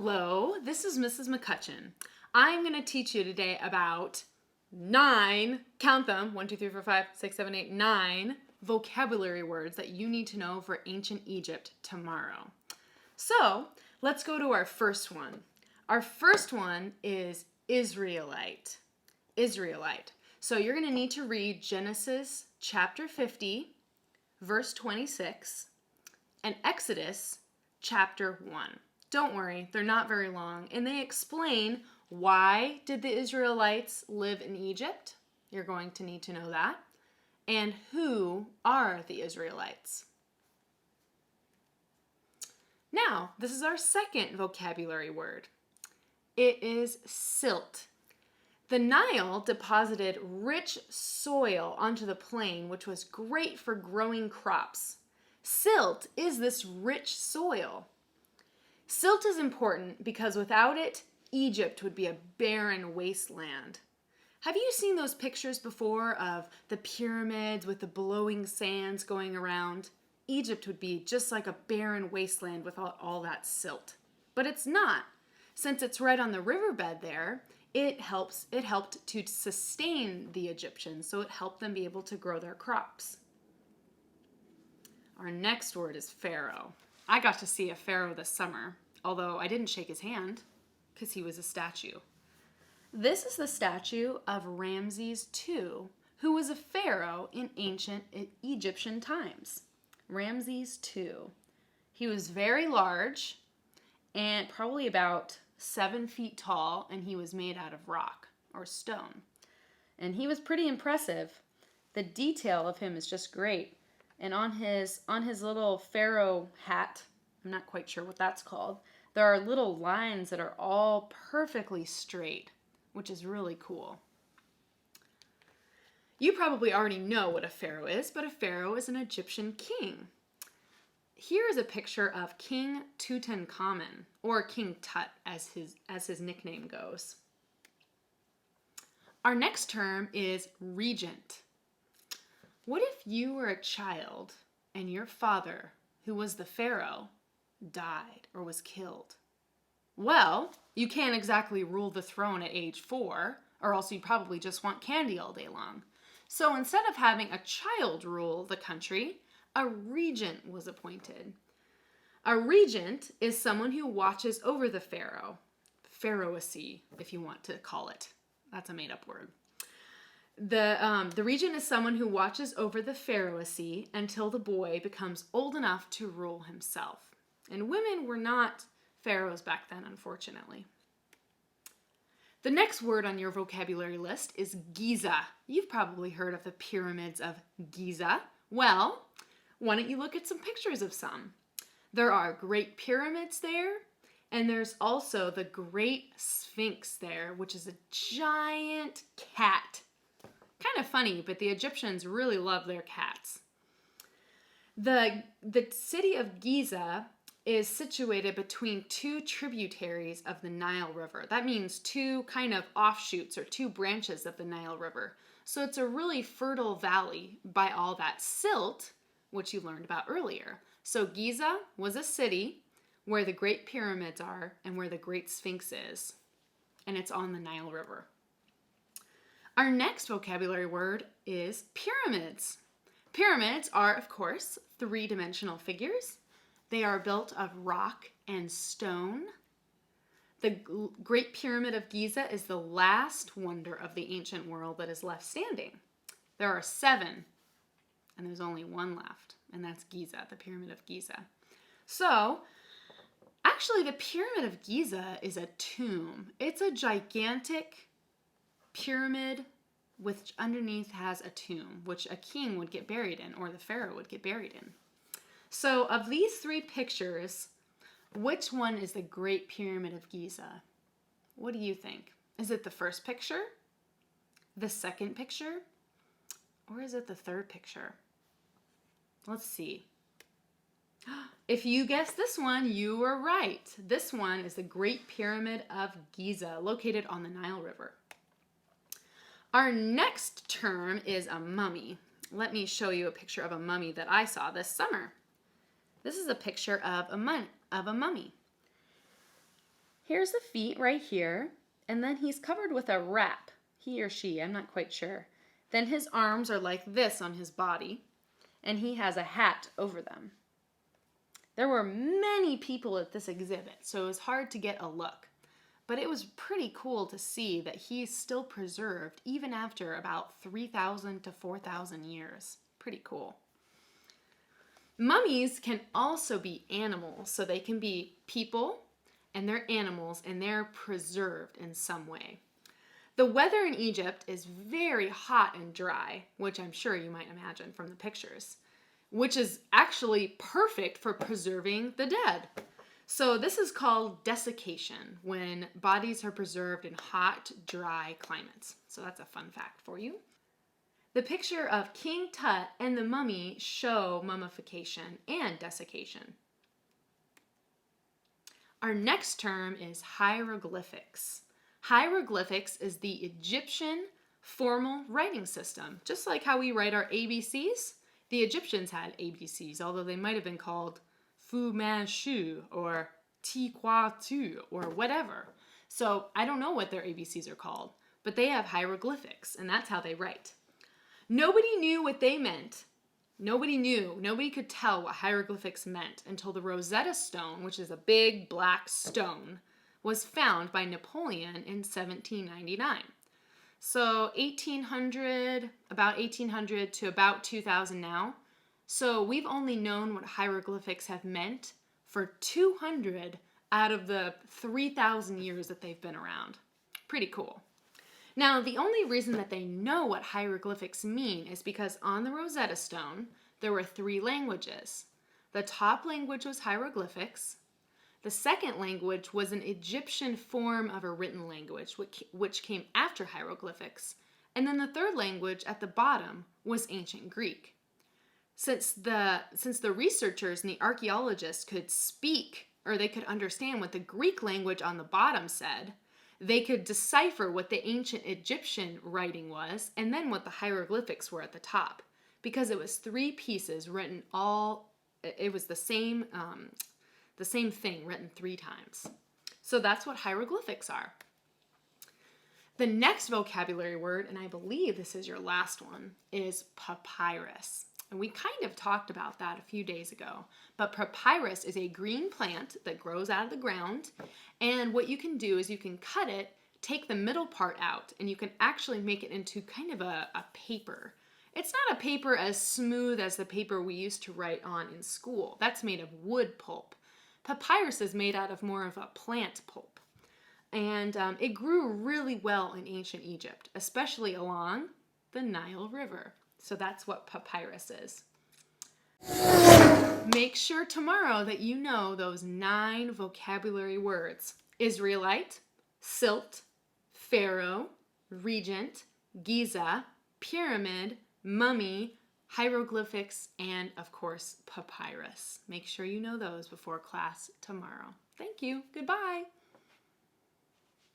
Hello, this is Mrs. McCutcheon. I'm going to teach you today about 9, count them, 1, 2, 3, 4, 5, 6, 7, 8, 9 vocabulary words that you need to know for ancient Egypt tomorrow. So, let's go to our first one. Our first one is Israelite. Israelite. So you're going to need to read Genesis chapter 50, verse 26, and Exodus chapter 1. Don't worry, they're not very long, and they explain why did the Israelites live in Egypt. You're going to need to know that. And who are the Israelites? Now, this is our second vocabulary word. It is silt. The Nile deposited rich soil onto the plain, which was great for growing crops. Silt is this rich soil. Silt is important because without it, Egypt would be a barren wasteland. Have you seen those pictures before of the pyramids with the blowing sands going around? Egypt would be just like a barren wasteland without all that silt. But it's not. Since it's right on the riverbed there, it helped to sustain the Egyptians, so it helped them be able to grow their crops. Our next word is pharaoh. I got to see a pharaoh this summer, although I didn't shake his hand because he was a statue. This is the statue of Ramses II, who was a pharaoh in ancient Egyptian times. Ramses II. He was very large and probably about 7 feet tall, and he was made out of rock or stone. And he was pretty impressive. The detail of him is just great. And on his little pharaoh hat, I'm not quite sure what that's called, there are little lines that are all perfectly straight, which is really cool. You probably already know what a pharaoh is, but a pharaoh is an Egyptian king. Here is a picture of King Tutankhamun, or King Tut as his nickname goes. Our next term is regent. What if you were a child and your father, who was the pharaoh, died or was killed? Well, you can't exactly rule the throne at age 4, or else you'd probably just want candy all day long. So instead of having a child rule the country, a regent was appointed. A regent is someone who watches over the pharaoh. Pharaohacy, if you want to call it. That's a made-up word. The regent is someone who watches over the pharaohacy until the boy becomes old enough to rule himself. And women were not pharaohs back then, unfortunately. The next word on your vocabulary list is Giza. You've probably heard of the pyramids of Giza. Well, why don't you look at some pictures of some? There are great pyramids there, and there's also the Great Sphinx there, which is a giant cat. Kind of funny, but the Egyptians really love their cats. The city of Giza is situated between 2 tributaries of the Nile River. That means 2 kind of offshoots or 2 branches of the Nile River. So it's a really fertile valley by all that silt, which you learned about earlier. So Giza was a city where the Great Pyramids are and where the Great Sphinx is. And it's on the Nile River. Our next vocabulary word is pyramids. Pyramids are, of course, 3-dimensional figures. They are built of rock and stone. The Great Pyramid of Giza is the last wonder of the ancient world that is left standing. There are 7, and there's only 1 left, and that's Giza, the Pyramid of Giza. So, actually, the Pyramid of Giza is a tomb. It's a gigantic pyramid which underneath has a tomb, which a king would get buried in, or the pharaoh would get buried in. So of these 3 pictures, which one is the Great Pyramid of Giza? What do you think? Is it the first picture, the second picture, or is it the third picture? Let's see. If you guessed this one, you were right. This one is the Great Pyramid of Giza, located on the Nile River. Our next term is a mummy. Let me show you a picture of a mummy that I saw this summer. This is a picture of a mummy. Here's the feet right here, and then he's covered with a wrap. He or she, I'm not quite sure. Then his arms are like this on his body, and he has a hat over them. There were many people at this exhibit, so it was hard to get a look. But it was pretty cool to see that he's still preserved even after about 3,000 to 4,000 years. Pretty cool. Mummies can also be animals, so they can be people and they're animals and they're preserved in some way. The weather in Egypt is very hot and dry, which I'm sure you might imagine from the pictures, which is actually perfect for preserving the dead. So this is called desiccation, when bodies are preserved in hot, dry climates. So that's a fun fact for you. The picture of King Tut and the mummy show mummification and desiccation. Our next term is hieroglyphics. Hieroglyphics is the Egyptian formal writing system. Just like how we write our ABCs, the Egyptians had ABCs, although they might have been called Fu Manchu or Ti Kwa Tu or whatever. So I don't know what their ABCs are called, but they have hieroglyphics, and that's how they write. Nobody knew what they meant. Nobody could tell what hieroglyphics meant until the Rosetta Stone, which is a big black stone, was found by Napoleon in 1799. So about 1800 to about 2000 now. So we've only known what hieroglyphics have meant for 200 out of the 3,000 years that they've been around. Pretty cool. Now, the only reason that they know what hieroglyphics mean is because on the Rosetta Stone, there were 3 languages. The top language was hieroglyphics. The second language was an Egyptian form of a written language, which came after hieroglyphics. And then the third language at the bottom was ancient Greek. Since the researchers and the archaeologists could speak, or they could understand what the Greek language on the bottom said, they could decipher what the ancient Egyptian writing was and then what the hieroglyphics were at the top, because it was 3 pieces written it was the same thing written 3 times. So that's what hieroglyphics are. The next vocabulary word, and I believe this is your last one, is papyrus. And we kind of talked about that a few days ago. But papyrus is a green plant that grows out of the ground. And what you can do is you can cut it, take the middle part out, and you can actually make it into kind of a paper. It's not a paper as smooth as the paper we used to write on in school. That's made of wood pulp. Papyrus is made out of more of a plant pulp. And it grew really well in ancient Egypt, especially along the Nile River. So that's what papyrus is. Make sure tomorrow that you know those 9 vocabulary words: Israelite, silt, pharaoh, regent, Giza, pyramid, mummy, hieroglyphics, and of course papyrus. Make sure you know those before class tomorrow. Thank you. Goodbye.